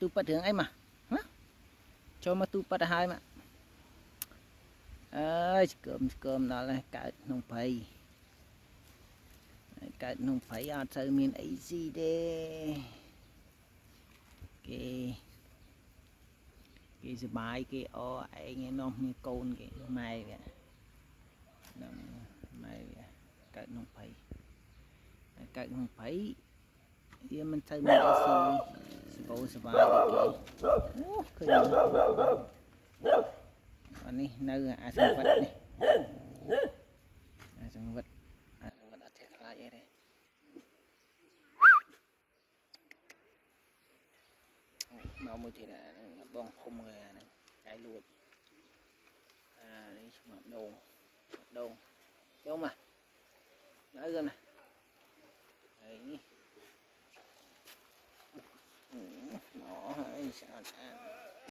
tu bật hướng ấy mà cho mà tu bật hai mà ơi cơm đó là cả nông phây ở sơ miền ấy gì đây cái sờ bài cái o ai nghe nông như côn cái mai vậy mai cả nông phây dia mình sơ miền ấy gì bố sờ bài cái anh này nơi sang vật này sang vật ở thiệt lại vậy đây mau mới thì là bong không người này cái luôn đây đồ đâu mà nói gần này đấy nó hay sao